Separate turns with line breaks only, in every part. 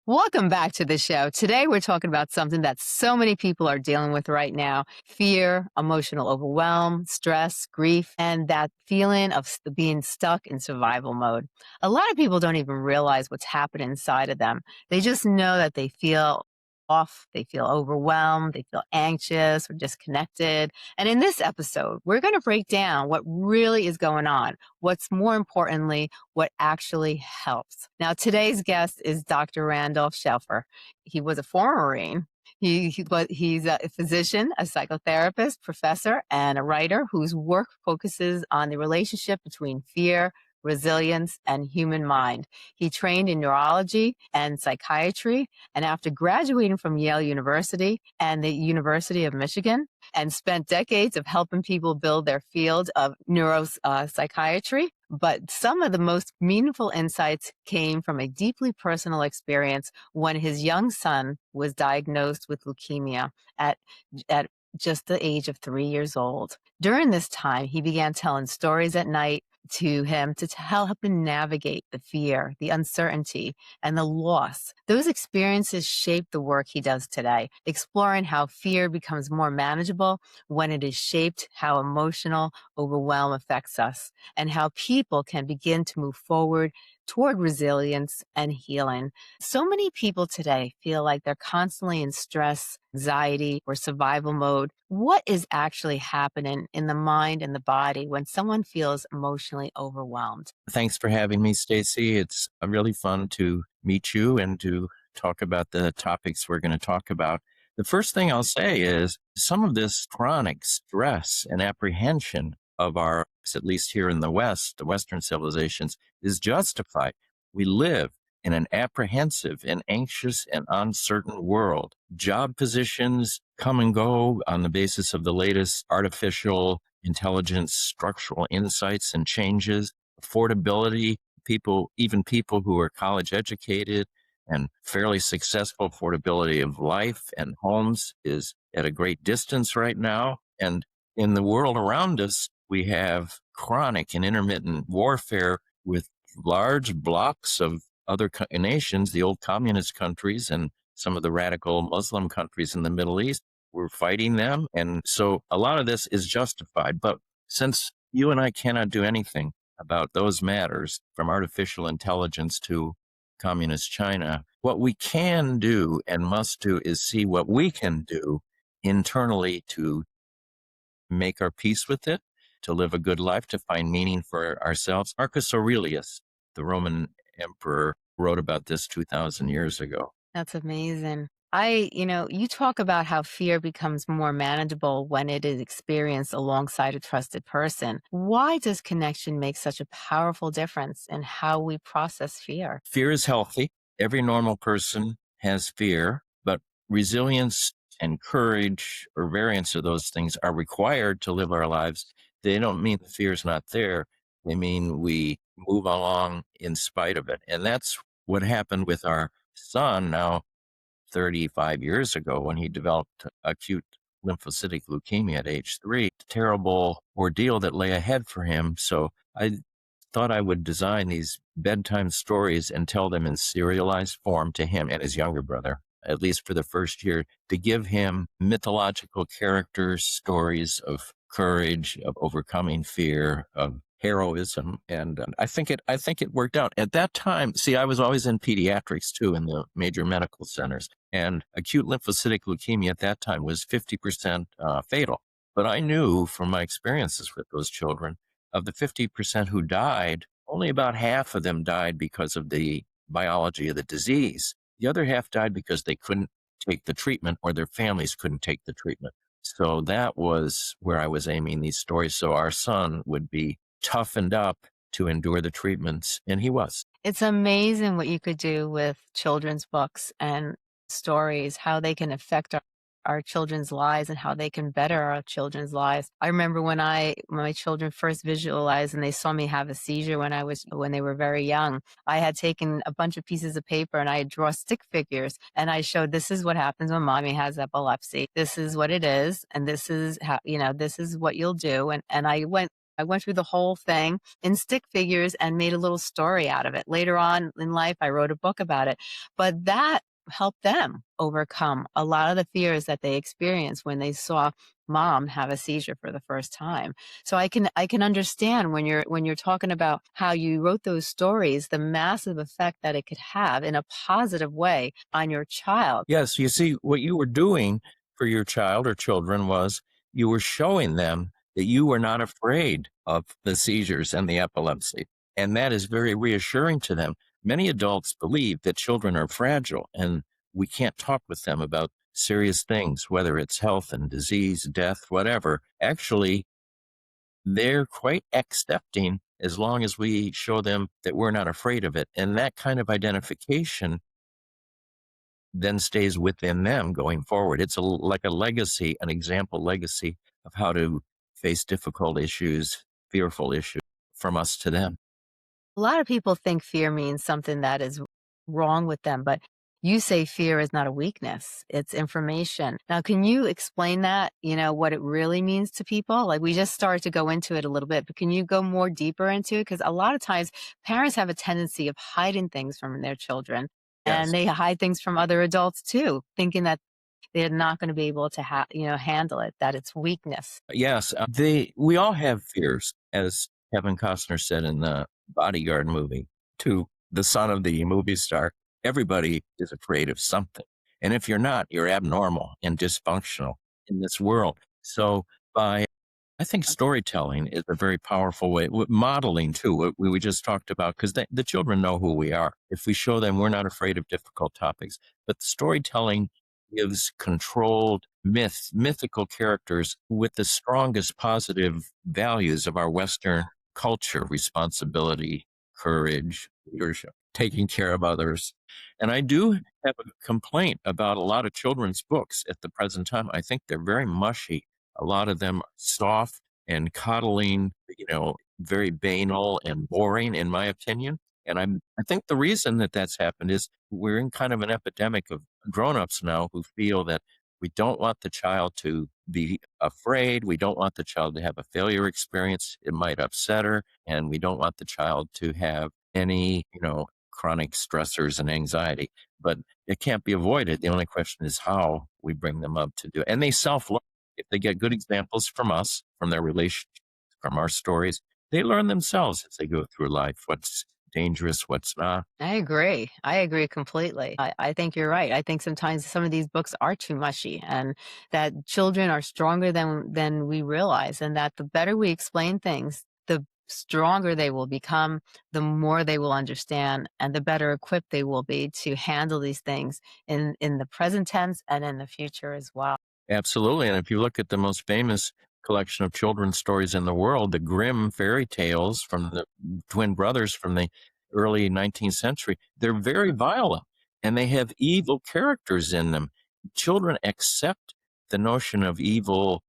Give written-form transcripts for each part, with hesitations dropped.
Welcome back to the show. Today, we're talking about something that so many people are dealing with right now: fear, emotional overwhelm, stress, grief, and that feeling of being stuck in survival mode. A lot of people don't even realize what's happening inside of them. They just know that they feel off, they feel overwhelmed, they feel anxious or disconnected. And in this episode, we're going to break down what really is going on. What's more importantly, what actually helps. Now, today's guest is Dr. Randolph Schiffer. He was a former Marine. He's a physician, a psychotherapist, professor, and a writer whose work focuses on the relationship between fear, resilience, and human mind. He trained in neurology and psychiatry, and after graduating from Yale University and the University of Michigan, and spent decades of helping people build their field of neuropsychiatry. But some of the most meaningful insights came from a deeply personal experience when his young son was diagnosed with leukemia at, at just the age of 3 years old. During this time, he began telling stories at night to him to help him navigate the fear, the uncertainty, and the loss. Those experiences shaped the work he does today, exploring how fear becomes more manageable when it is shaped, how emotional overwhelm affects us, and how people can begin to move forward toward resilience and healing. So many people today feel like they're constantly in stress, anxiety, or survival mode. What is actually happening in the mind and the body when someone feels emotionally overwhelmed?
Thanks for having me, Stacey. It's really fun to meet you and to talk about the topics we're going to talk about. The first thing I'll say is some of this chronic stress and apprehension of our, at least here in the West, the Western civilizations, is justified. We live in an apprehensive and anxious and uncertain world. Job positions come and go on the basis of the latest artificial intelligence, structural insights and changes. Affordability, even people who are college educated and fairly successful, affordability of life and homes is at a great distance right now. And in the world around us, we have chronic and intermittent warfare with large blocks of other nations, the old communist countries and some of the radical Muslim countries in the Middle East. We're fighting them. And so a lot of this is justified. But since you and I cannot do anything about those matters, from artificial intelligence to communist China, what we can do and must do is see what we can do internally to make our peace with it, to live a good life, to find meaning for ourselves. Marcus Aurelius, the Roman emperor, wrote about this 2,000 years ago.
That's amazing. You talk about how fear becomes more manageable when it is experienced alongside a trusted person. Why does connection make such a powerful difference in how we process fear?
Fear is healthy. Every normal person has fear, but resilience and courage or variants of those things are required to live our lives. They don't mean the fear is not there. They mean we move along in spite of it. And that's what happened with our son now 35 years ago when he developed acute lymphocytic leukemia at age 3. Terrible ordeal that lay ahead for him. So I thought I would design these bedtime stories and tell them in serialized form to him and his younger brother, at least for the first year, to give him mythological characters, stories of courage, of overcoming fear, of heroism. And I think it worked out. At that time, see, I was always in pediatrics too, in the major medical centers. And acute lymphocytic leukemia at that time was 50% fatal. But I knew from my experiences with those children, of the 50% who died, only about half of them died because of the biology of the disease. The other half died because they couldn't take the treatment or their families couldn't take the treatment. So that was where I was aiming these stories. So our son would be toughened up to endure the treatments, and he was.
It's amazing what you could do with children's books and stories, how they can affect our children's lives and how they can better our children's lives. I remember when my children first visualized and they saw me have a seizure when they were very young. I had taken a bunch of pieces of paper and I had drawn stick figures and I showed, this is what happens when mommy has epilepsy. This is what it is, and this is how, this is what you'll do. And I went I went through the whole thing in stick figures and made a little story out of it. Later on in life, I wrote a book about it, but that helped them overcome a lot of the fears that they experienced when they saw mom have a seizure for the first time. So I can understand when you're talking about how you wrote those stories, the massive effect that it could have in a positive way on your child.
Yes, you see, what you were doing for your child or children was you were showing them that you were not afraid of the seizures and the epilepsy. And that is very reassuring to them. Many adults believe that children are fragile and we can't talk with them about serious things, whether it's health and disease, death, whatever. Actually, they're quite accepting as long as we show them that we're not afraid of it. And that kind of identification then stays within them going forward. It's like a legacy, an example legacy of how to face difficult issues, fearful issues from us to them.
A lot of people think fear means something that is wrong with them, but you say fear is not a weakness, it's information. Now, can you explain that, what it really means to people? Like we just started to go into it a little bit, but can you go more deeper into it? Because a lot of times parents have a tendency of hiding things from their children and
Yes.
they hide things from other adults too, thinking that they're not going to be able to handle it, that it's weakness.
Yes. We all have fears, as Kevin Costner said in the Bodyguard movie, to the son of the movie star. Everybody is afraid of something. And if you're not, you're abnormal and dysfunctional in this world. So by I think storytelling is a very powerful way. Modeling too, what we just talked about, because the children know who we are. If we show them we're not afraid of difficult topics, but storytelling gives controlled mythical characters with the strongest positive values of our Western culture: responsibility, courage, leadership, taking care of others. And I do have a complaint about a lot of children's books at the present time. I think they're very mushy. A lot of them are soft and coddling, very banal and boring, in my opinion. And I think the reason that that's happened is we're in kind of an epidemic of grown-ups now who feel that we don't want the child to be afraid. We don't want the child to have a failure experience. It might upset her. And we don't want the child to have any, chronic stressors and anxiety. But it can't be avoided. The only question is how we bring them up to do it. And they self-learn. If they get good examples from us, from their relationships, from our stories, they learn themselves as they go through life what's dangerous, what's not.
I agree. I agree completely. I think you're right. I think sometimes some of these books are too mushy and that children are stronger than we realize and that the better we explain things, the stronger they will become, the more they will understand and the better equipped they will be to handle these things in the present tense and in the future as well.
Absolutely. And if you look at the most famous collection of children's stories in the world, the Grimm fairy tales from the twin brothers from the early 19th century, they're very violent and they have evil characters in them. Children accept the notion of evil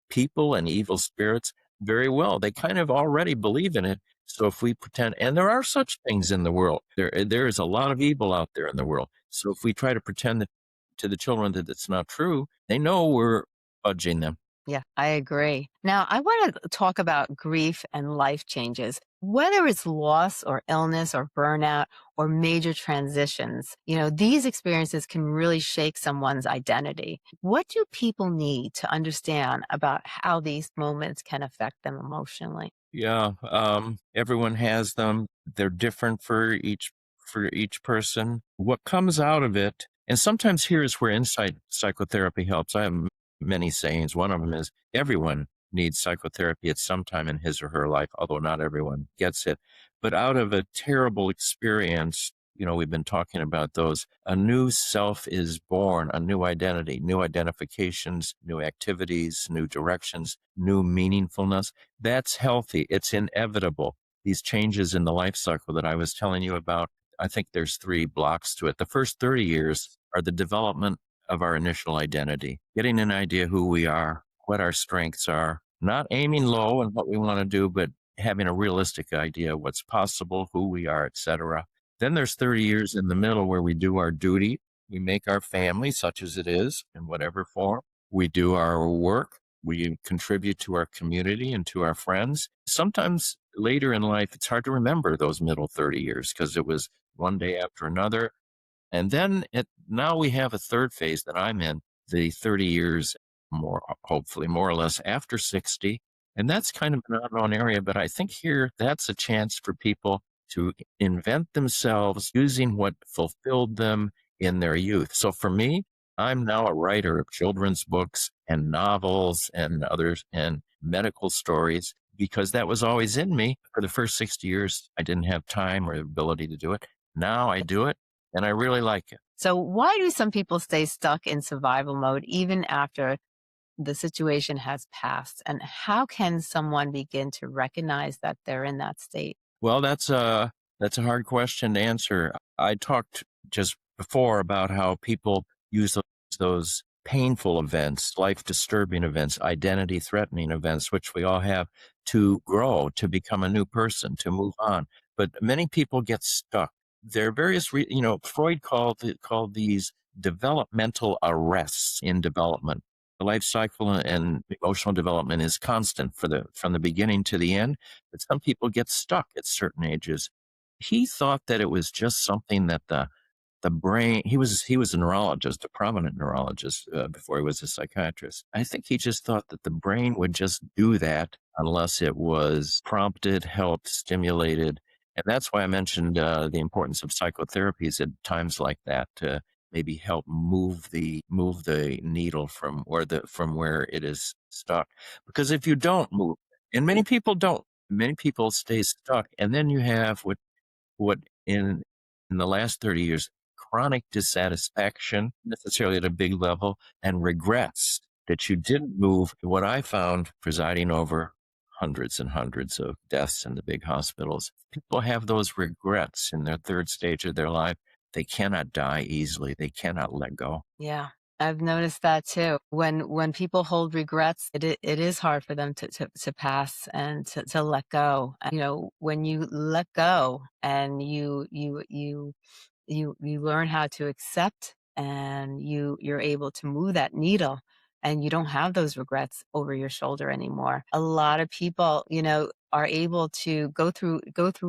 people and evil spirits very well. They kind of already believe in it. So if we pretend, and there are such things in the world, there is a lot of evil out there in the world. So if we try to pretend that to the children that it's not true, they know we're fudging them.
Yeah, I agree. Now, I want to talk about grief and life changes, whether it's loss or illness or burnout or major transitions. These experiences can really shake someone's identity. What do people need to understand about how these moments can affect them emotionally?
Yeah, everyone has them. They're different for each person. What comes out of it, and sometimes here's where insight psychotherapy helps. I have many sayings. One of them is everyone needs psychotherapy at some time in his or her life, although not everyone gets it. But out of a terrible experience, we've been talking about those. A new self is born, a new identity, new identifications, new activities, new directions, new meaningfulness. That's healthy. It's inevitable. These changes in the life cycle that I was telling you about, I think there's three blocks to it. The first 30 years are the development of our initial identity, getting an idea who we are, what our strengths are, not aiming low in what we want to do, but having a realistic idea of what's possible, who we are, etc. Then there's 30 years in the middle where we do our duty. We make our family, such as it is, in whatever form. We do our work. We contribute to our community and to our friends. Sometimes later in life, it's hard to remember those middle 30 years because it was one day after another. And then now we have a third phase that I'm in, the 30 years more, hopefully more or less after 60. And that's kind of an unknown area, but I think here that's a chance for people to invent themselves using what fulfilled them in their youth. So for me, I'm now a writer of children's books and novels and others and medical stories because that was always in me. For the first 60 years, I didn't have time or ability to do it. Now I do it and I really like it.
So, why do some people stay stuck in survival mode even after the situation has passed? And how can someone begin to recognize that they're in that state?
Well, that's a hard question to answer. I talked just before about how people use those painful events, life disturbing events, identity threatening events, which we all have, to grow, to become a new person, to move on. But many people get stuck. There are various, Freud called these developmental arrests in development. The life cycle and emotional development is constant from the beginning to the end, but some people get stuck at certain ages. He thought that it was just something that the brain. He was a neurologist, a prominent neurologist before he was a psychiatrist. I think he just thought that the brain would just do that unless it was prompted, helped, stimulated, and that's why I mentioned the importance of psychotherapies at times like that to maybe help move the needle from where it is stuck. Because if you don't move, and many people don't, many people stay stuck, and then you have what in the last 30 years, chronic dissatisfaction, necessarily at a big level, and regrets that you didn't move. What I found presiding over hundreds and hundreds of deaths in the big hospitals, people have those regrets in their third stage of their life. They cannot die easily. They cannot let go.
Yeah. I've noticed that too. When people hold regrets, it is hard for them to pass and to let go. When you let go and you learn how to accept, and you're able to move that needle, and you don't have those regrets over your shoulder anymore. A lot of people, are able to go through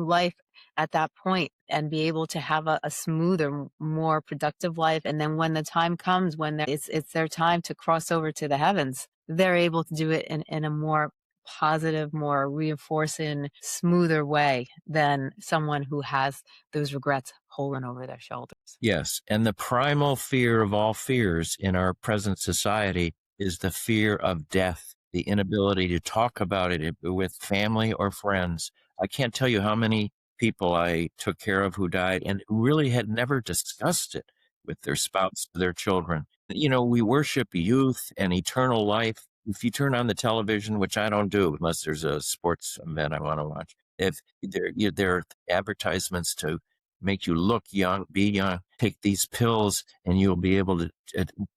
life at that point and be able to have a smoother, more productive life. And then when the time comes, when it's their time to cross over to the heavens, they're able to do it in a more positive, more reinforcing, smoother way than someone who has those regrets holding over their shoulders.
Yes. And the primal fear of all fears in our present society is the fear of death, the inability to talk about it with family or friends. I can't tell you how many people I took care of who died and who really had never discussed it with their spouse, their children. We worship youth and eternal life. If you turn on the television, which I don't do unless there's a sports event I want to watch, if there are advertisements to make you look young, be young, take these pills, and you'll be able to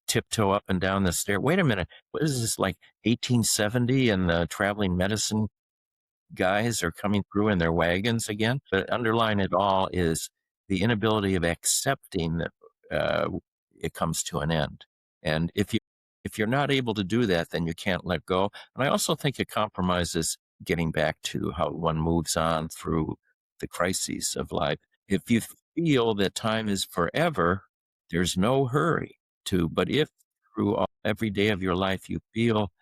tiptoe up and down the stair. Wait a minute. What is this, like 1870, and the traveling medicine guys are coming through in their wagons again? But underlying it all is the inability of accepting that it comes to an end. And if you're not able to do that, then you can't let go. And I also think it compromises getting back to how one moves on through the crises of life. If you feel that time is forever, there's no hurry to. But if every day of your life you feel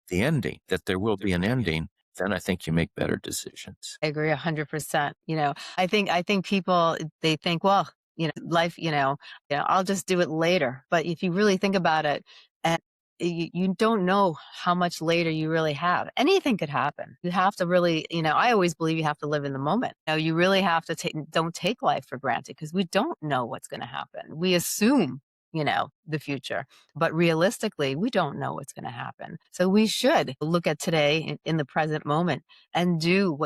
the ending, that there will be an ending, then I think you make better decisions.
I agree 100%. I think people, they think, well, life, I'll just do it later. But if you really think about it, and you don't know how much later you really have. Anything could happen. You have to really, I always believe you have to live in the moment. You really have to don't take life for granted, because we don't know what's going to happen. We assume, the future, but realistically, we don't know what's going to happen. So we should look at today in the present moment and do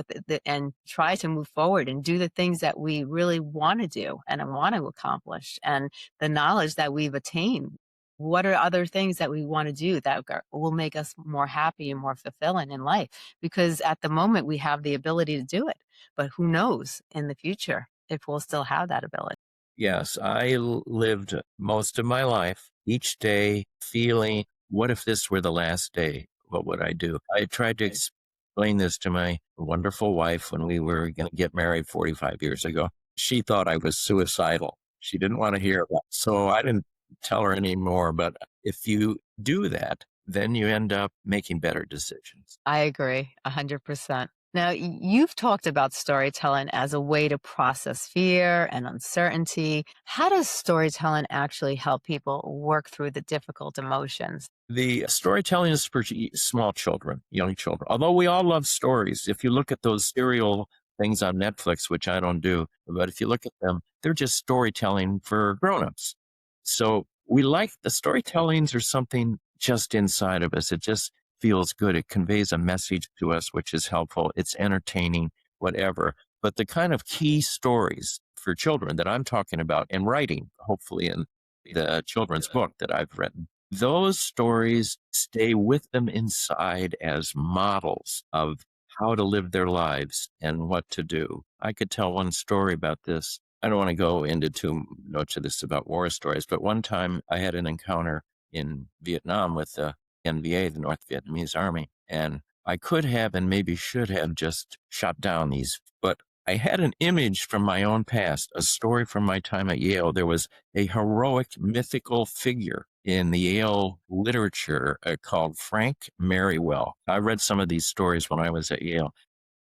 and try to move forward and do the things that we really want to do and want to accomplish, and the knowledge that we've attained. What are other things that we want to do that will make us more happy and more fulfilling in life? Because at the moment we have the ability to do it, but who knows in the future if we'll still have that ability.
Yes, I lived most of my life each day feeling, what if this were the last day? what would I do? I tried to explain this to my wonderful wife when we were going to get married 45 years ago. She thought I was suicidal. She didn't want to hear about it. So I didn't tell her anymore. But if you do that, then you end up making better decisions.
I agree 100%. Now, you've talked about storytelling as a way to process fear and uncertainty. How does storytelling actually help people work through the difficult emotions?
The storytelling is for small children, young children. Although we all love stories. If you look at those serial things on Netflix, which I don't do, but if you look at them, they're just storytelling for grown-ups. So we like the storytellings or something just inside of us. It just feels good. It conveys a message to us, which is helpful. It's entertaining, whatever. But the kind of key stories for children that I'm talking about and writing, hopefully in the children's book that I've written, those stories stay with them inside as models of how to live their lives and what to do. I could tell one story about this. I don't want to go into too much of this about war stories, but one time I had an encounter in Vietnam with the NVA, the North Vietnamese Army, and I could have and maybe should have just shot down these, but I had an image from my own past, a story from my time at Yale. There was a heroic mythical figure in the Yale literature called Frank Merriwell. I read some of these stories when I was at Yale.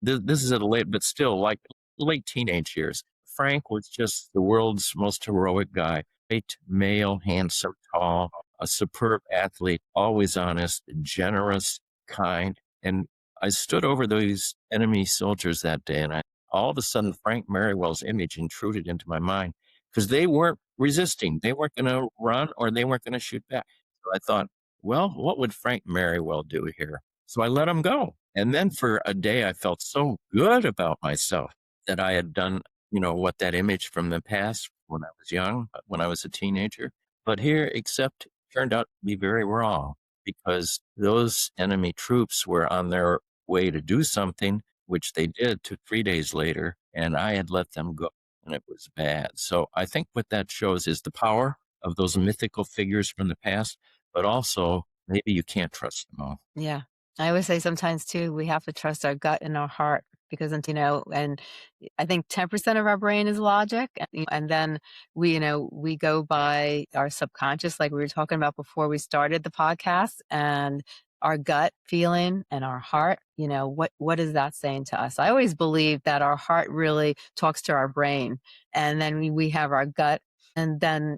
This is at a late, but still like late teenage years. Frank was just the world's most heroic guy. Great male, handsome, tall, a superb athlete, always honest, generous, kind. And I stood over these enemy soldiers that day, and all of a sudden, Frank Merriwell's image intruded into my mind because they weren't resisting. They weren't going to run or they weren't going to shoot back. So I thought, well, what would Frank Merriwell do here? So I let him go. And then for a day, I felt so good about myself that I had done, what that image from the past when I was young, when I was a teenager. But here, except turned out to be very wrong because those enemy troops were on their way to do something, which they did 3 days later, and I had let them go, and it was bad. So I think what that shows is the power of those mythical figures from the past, but also maybe you can't trust them all.
Yeah. I always say sometimes too, we have to trust our gut and our heart because, and I think 10% of our brain is logic. And then we go by our subconscious, like we were talking about before we started the podcast, and our gut feeling and our heart, what is that saying to us? I always believe that our heart really talks to our brain, and then we have our gut. And then,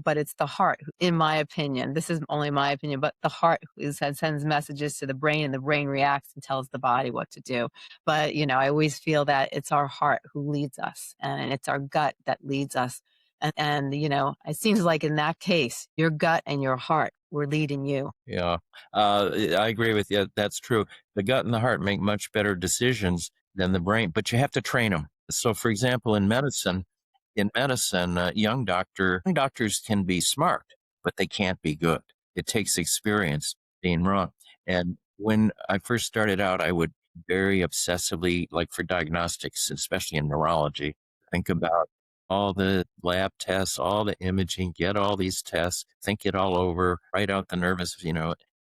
but it's the heart, in my opinion. This is only my opinion, but the heart sends messages to the brain, and the brain reacts and tells the body what to do. But, I always feel that it's our heart who leads us, and it's our gut that leads us. And it seems like in that case, your gut and your heart were leading you.
Yeah, I agree with you. That's true. The gut and the heart make much better decisions than the brain, but you have to train them. So, for example, in medicine, young doctors can be smart, but they can't be good. It takes experience being wrong. And when I first started out, I would very obsessively, like for diagnostics, especially in neurology, think about all the lab tests, all the imaging, get all these tests, think it all over, write out the nervous.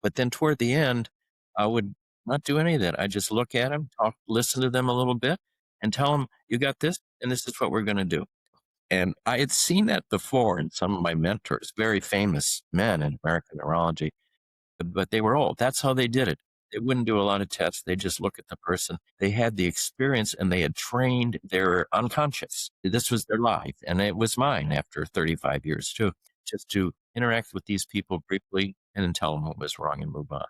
But then toward the end, I would not do any of that. I just look at them, talk, listen to them a little bit, and tell them, you got this, and this is what we're going to do. And I had seen that before in some of my mentors, very famous men in American neurology, but they were old. That's how they did it. They wouldn't do a lot of tests. They just look at the person. They had the experience and they had trained their unconscious. This was their life. And it was mine after 35 years too, just to interact with these people briefly and then tell them what was wrong and move on.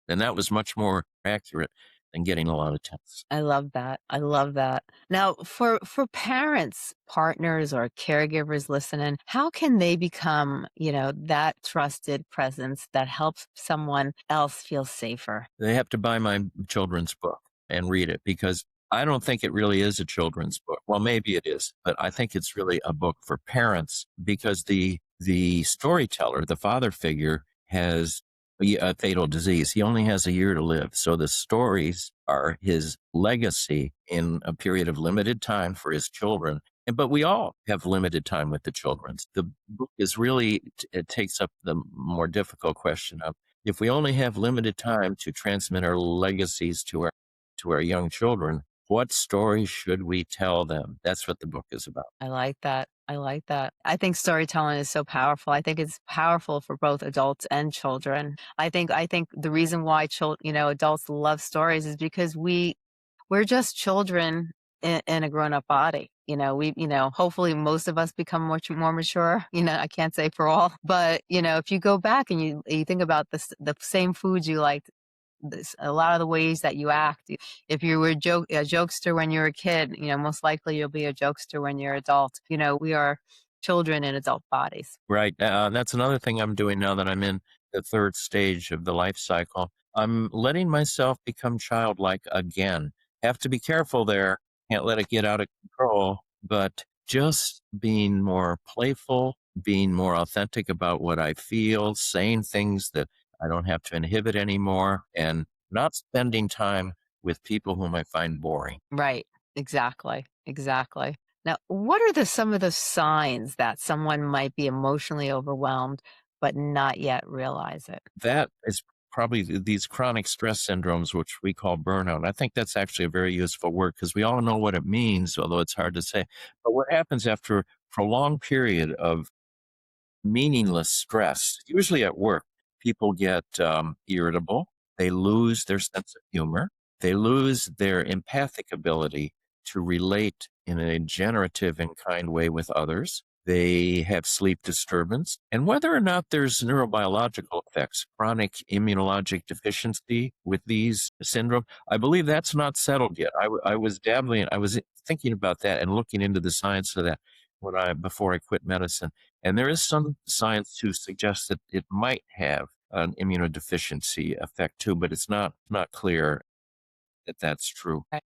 And that was much more accurate than getting a lot of tests.
I love that. I love that. Now, for parents, partners, or caregivers listening, how can they become, that trusted presence that helps someone else feel safer?
They have to buy my children's book and read it because I don't think it really is a children's book. Well, maybe it is, but I think it's really a book for parents because the storyteller, the father figure, has a fatal disease. He only has a year to live. So the stories are his legacy in a period of limited time for his children. But we all have limited time with the children. The book is really, it takes up the more difficult question of, if we only have limited time to transmit our legacies to our young children, what stories should we tell them? That's what the book is about.
I like that. I like that. I think storytelling is so powerful. I think it's powerful for both adults and children. I think the reason why adults love stories is because we're just children in a grown-up body. Hopefully most of us become much more mature. I can't say for all, but if you go back and you think about the same foods you liked, a lot of the ways that you act. If you were a jokester when you were a kid, most likely you'll be a jokester when you're adult. We are children in adult bodies.
Right. That's another thing I'm doing now that I'm in the third stage of the life cycle. I'm letting myself become childlike again. Have to be careful there. Can't let it get out of control, but just being more playful, being more authentic about what I feel, saying things that I don't have to inhibit anymore, and not spending time with people whom I find boring.
Right. Exactly. Exactly. Now, what are some of the signs that someone might be emotionally overwhelmed but not yet realize it?
That is probably these chronic stress syndromes, which we call burnout. I think that's actually a very useful word because we all know what it means, although it's hard to say. But what happens after a prolonged period of meaningless stress, usually at work, people get irritable. They lose their sense of humor. They lose their empathic ability to relate in a generative and kind way with others. They have sleep disturbance. And whether or not there's neurobiological effects, chronic immunologic deficiency with these syndrome, I believe that's not settled yet. I was dabbling, I was thinking about that and looking into the science of that before I quit medicine. And there is some science to suggest that it might have an immunodeficiency effect too, but it's not clear that that's true.
Right.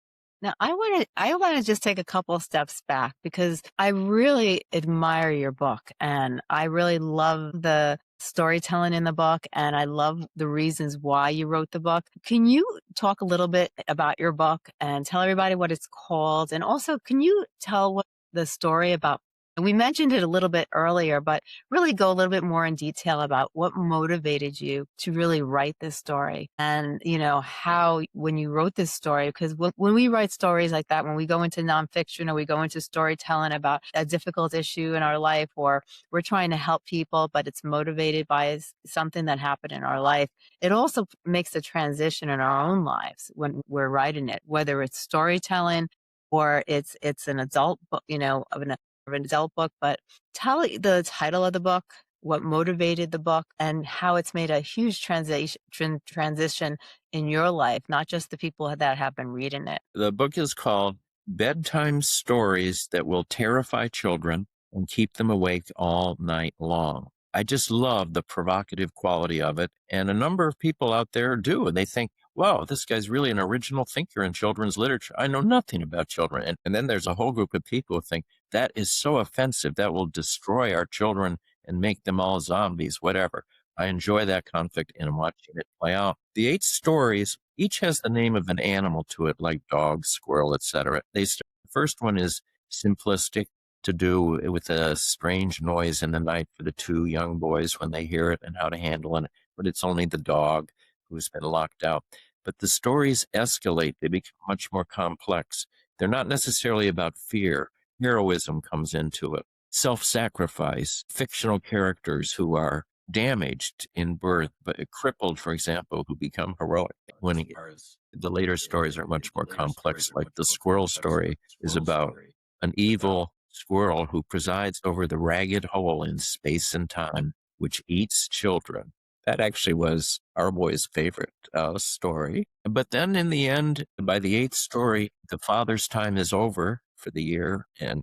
Now, I want to just take a couple of steps back because I really admire your book and I really love the storytelling in the book and I love the reasons why you wrote the book. Can you talk a little bit about your book and tell everybody what it's called? And also, can you tell what the story about? And we mentioned it a little bit earlier, but really go a little bit more in detail about what motivated you to really write this story and, how when you wrote this story, because when we write stories like that, when we go into nonfiction or we go into storytelling about a difficult issue in our life, or we're trying to help people, but it's motivated by something that happened in our life, it also makes a transition in our own lives when we're writing it, whether it's storytelling or it's an adult book, of an adult book, but tell the title of the book, what motivated the book, and how it's made a huge transition in your life, not just the people that have been reading it.
The book is called Bedtime Stories That Will Terrify Children and Keep Them Awake All Night Long. I just love the provocative quality of it. And a number of people out there do. And they think, wow, this guy's really an original thinker in children's literature. I know nothing about children. And then there's a whole group of people who think that is so offensive. That will destroy our children and make them all zombies, whatever. I enjoy that conflict and watching it play out. The 8 stories, each has the name of an animal to it, like dog, squirrel, etc. The first one is simplistic, to do with a strange noise in the night for the 2 young boys when they hear it and how to handle it. But it's only the dog who's been locked out. But the stories escalate. They become much more complex. They're not necessarily about fear. Heroism comes into it. Self-sacrifice, fictional characters who are damaged in birth, but crippled, for example, who become heroic. The later stories are much more complex, like the squirrel story is about an evil squirrel who presides over the ragged hole in space and time, which eats children. That actually was our boy's favorite story. But then in the end, by the 8th story, the father's time is over for the year, and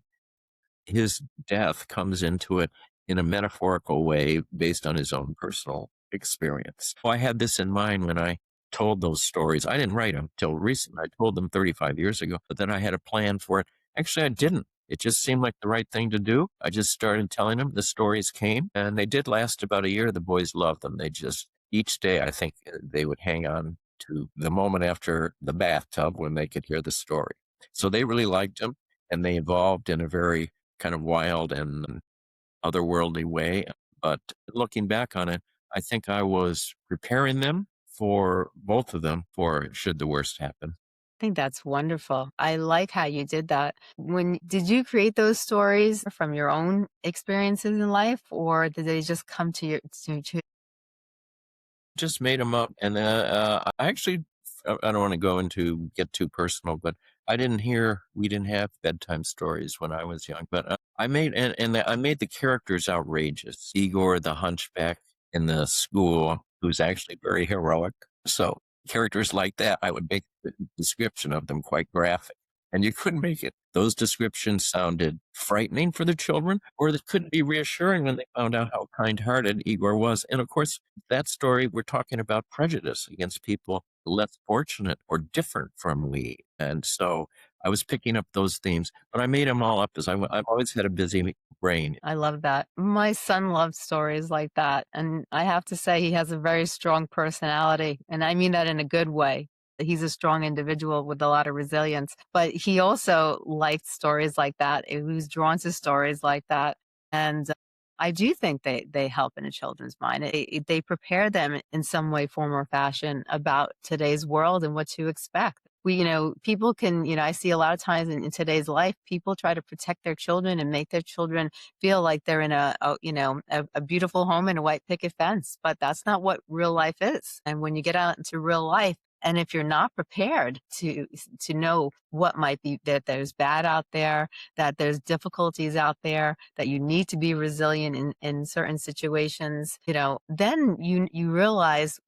his death comes into it in a metaphorical way based on his own personal experience. Well, I had this in mind when I told those stories. I didn't write them till recent. I told them 35 years ago, but then I had a plan for it. Actually, I didn't. It just seemed like the right thing to do. I just started telling them. The stories came, and they did last about a year. The boys loved them. They just, each day, I think they would hang on to the moment after the bathtub when they could hear the story. So they really liked them, and they evolved in a very kind of wild and otherworldly way. But looking back on it, I think I was preparing them for both of them for should the worst happen.
I think that's wonderful. I like how you did that. When did you create those stories from your own experiences in life, or did they just come to your to
Just made them up, and I actually I don't want to go into get too personal, but we didn't have bedtime stories when I was young, but I made I made the characters outrageous. Igor, the hunchback in the school, who's actually very heroic. So characters like that, I would make the description of them quite graphic, and you couldn't make it. Those descriptions sounded frightening for the children, or they couldn't be reassuring when they found out how kind-hearted Igor was. And of course, that story, we're talking about prejudice against people less fortunate or different from we. And so I was picking up those themes, but I made them all up I've always had a busy brain.
I love that. My son loves stories like that, and I have to say he has a very strong personality, and I mean that in a good way. He's a strong individual with a lot of resilience, but he also liked stories like that. He was drawn to stories like that, and I do think they help in a children's mind. They prepare them in some way, form, or fashion about today's world and what to expect. People can, I see a lot of times in today's life, people try to protect their children and make their children feel like they're in a beautiful home and a white picket fence, but that's not what real life is. And when you get out into real life, and if you're not prepared to know what might be that there's bad out there, that there's difficulties out there, that you need to be resilient in certain situations, then you realize,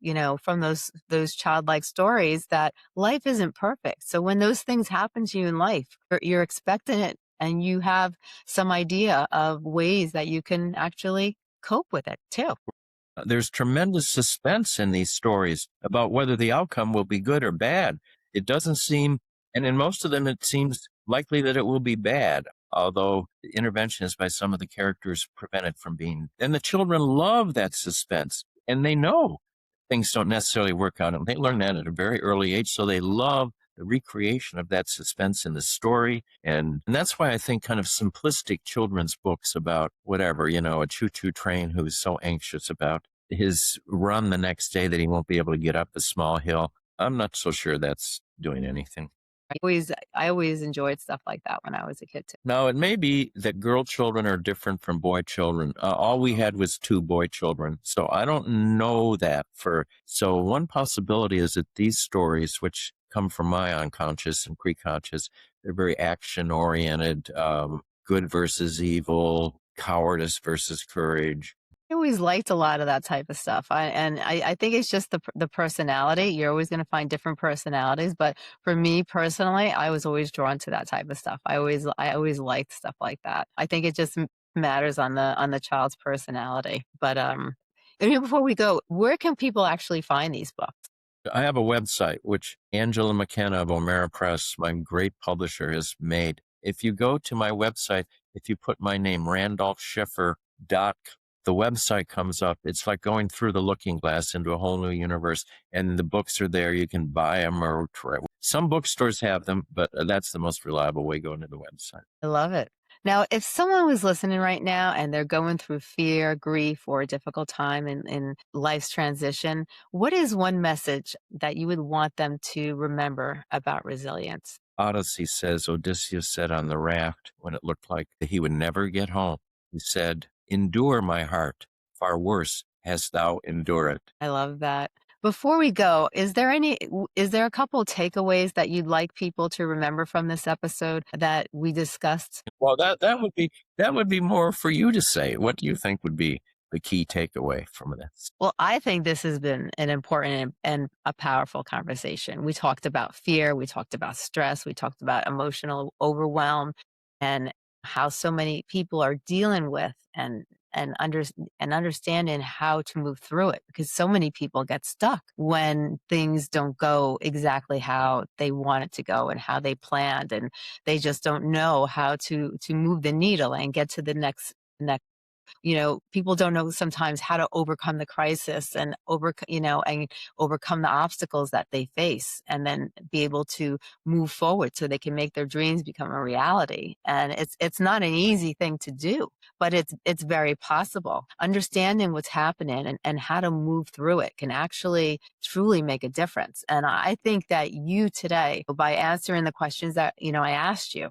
from those childlike stories that life isn't perfect. So when those things happen to you in life, you're expecting it, and you have some idea of ways that you can actually cope with it too.
There's tremendous suspense in these stories about whether the outcome will be good or bad. It doesn't seem, and in most of them, it seems likely that it will be bad, although the intervention is by some of the characters prevent it from being. And the children love that suspense, and they know things don't necessarily work out. And they learn that at a very early age, so they love the recreation of that suspense in the story. And that's why I think kind of simplistic children's books about whatever, a choo-choo train who's so anxious about his run the next day that he won't be able to get up a small hill. I'm not so sure that's doing anything.
I always enjoyed stuff like that when I was a kid too.
Now, it may be that girl children are different from boy children. All we had was two boy children. So I don't know that so one possibility is that these stories, which come from my unconscious and preconscious, they're very action oriented, good versus evil, cowardice versus courage.
I always liked a lot of that type of stuff. I think it's just the personality. You're always going to find different personalities, but for me personally, I was always drawn to that type of stuff. I always liked stuff like that. I think it just matters on the child's personality. But before we go, where can people actually find these books?
I have a website, which Angela McKenna of O'Mara Press, my great publisher, has made. If you go to my website, if you put my name, Randolph Schiffer, the website comes up. It's like going through the looking glass into a whole new universe. And the books are there. You can buy them or try. Some bookstores have them, but that's the most reliable way going to the website.
I love it. Now, if someone was listening right now and they're going through fear, grief, or a difficult time in life's transition, what is one message that you would want them to remember about resilience?
Odyssey says Odysseus said on the raft when it looked like he would never get home, he said, "Endure, my heart, far worse hast thou endured."
I love that. Before we go, is there a couple takeaways that you'd like people to remember from this episode that we discussed?
Well, that would be more for you to say. What do you think would be the key takeaway from this?
Well, I think this has been an important and a powerful conversation. We talked about fear, we talked about stress, we talked about emotional overwhelm, and how so many people are dealing with and under, and understanding how to move through it, because so many people get stuck when things don't go exactly how they want it to go and how they planned, and they just don't know how to move the needle and get to the next People don't know sometimes how to overcome the crisis and overcome the obstacles that they face, and then be able to move forward so they can make their dreams become a reality. And it's not an easy thing to do, but it's very possible. Understanding what's happening and how to move through it can actually truly make a difference. And I think that you today, by answering the questions that, I asked you,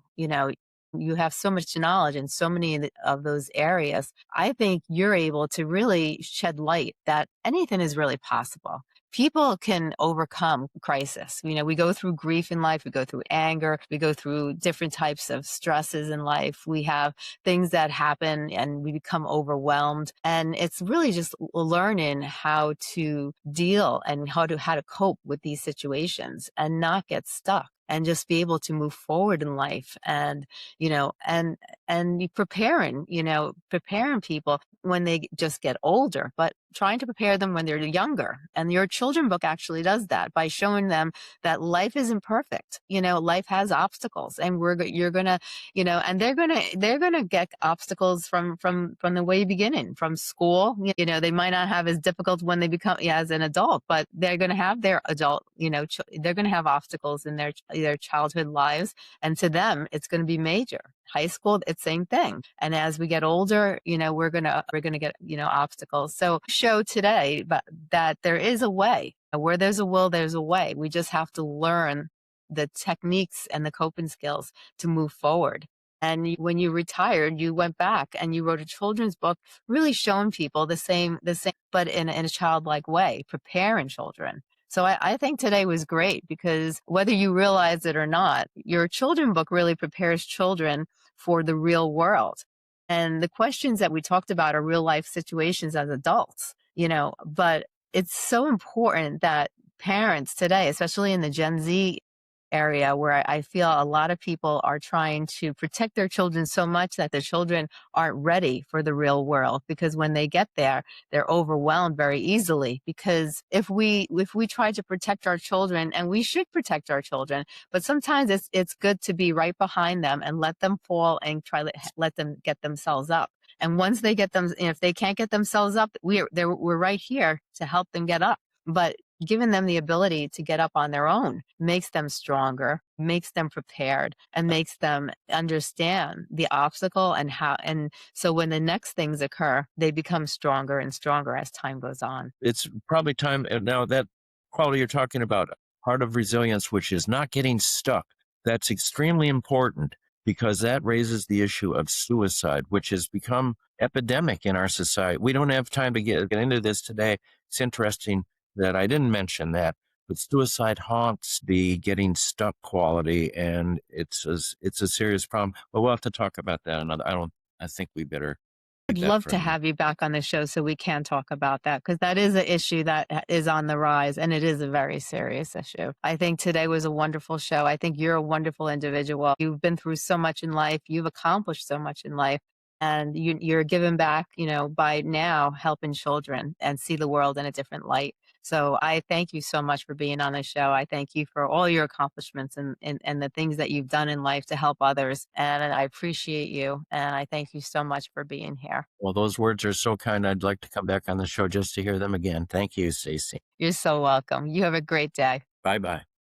you have so much knowledge in so many of those areas. I think you're able to really shed light that anything is really possible. People can overcome crisis. We go through grief in life, we go through anger, we go through different types of stresses in life. We have things that happen and we become overwhelmed. And it's really just learning how to deal and how to cope with these situations and not get stuck and just be able to move forward in life. And preparing people when they just get older, but trying to prepare them when they're younger. And your children book actually does that by showing them that life isn't perfect. Life has obstacles, and you're gonna, and they're gonna get obstacles from the way beginning, from school. They might not have as difficult when they become as an adult, but they're gonna have their adult, they're gonna have obstacles in their childhood lives, and to them it's going to be major. High school, it's same thing. And as we get older, we're gonna get, obstacles. So show today but that there is a way. Where there's a will, there's a way. We just have to learn the techniques and the coping skills to move forward. And when you retired, you went back and you wrote a children's book, really showing people the same, but in a childlike way, preparing children. So I think today was great, because whether you realize it or not, your children book really prepares children for the real world. And the questions that we talked about are real life situations as adults, but it's so important that parents today, especially in the Gen Z area, where I feel a lot of people are trying to protect their children so much that their children aren't ready for the real world, because when they get there, they're overwhelmed very easily. Because if we try to protect our children, and we should protect our children, but sometimes it's good to be right behind them and let them fall and let them get themselves up. And once they get them, if they can't get themselves up, we're right here to help them get up. But giving them the ability to get up on their own makes them stronger, makes them prepared, and makes them understand the obstacle and so when the next things occur, they become stronger and stronger as time goes on.
It's probably time now that quality you're talking about, part of resilience, which is not getting stuck. That's extremely important, because that raises the issue of suicide, which has become epidemic in our society. We don't have time to get into this today. It's interesting that I didn't mention that, but suicide haunts the getting stuck quality, and it's a serious problem. But we'll have to talk about that another. I think we better
I'd
leave that
love
for
to
another.
have you back on the show so we can talk about that, because that is an issue that is on the rise, and it is a very serious issue. I think today was a wonderful show. I think you're a wonderful individual. You've been through so much in life. You've accomplished so much in life. And you're giving back, by now helping children and see the world in a different light. So I thank you so much for being on the show. I thank you for all your accomplishments and the things that you've done in life to help others. And I appreciate you. And I thank you so much for being here.
Well, those words are so kind. I'd like to come back on the show just to hear them again. Thank you, Stacey.
You're so welcome. You have a great day.
Bye bye.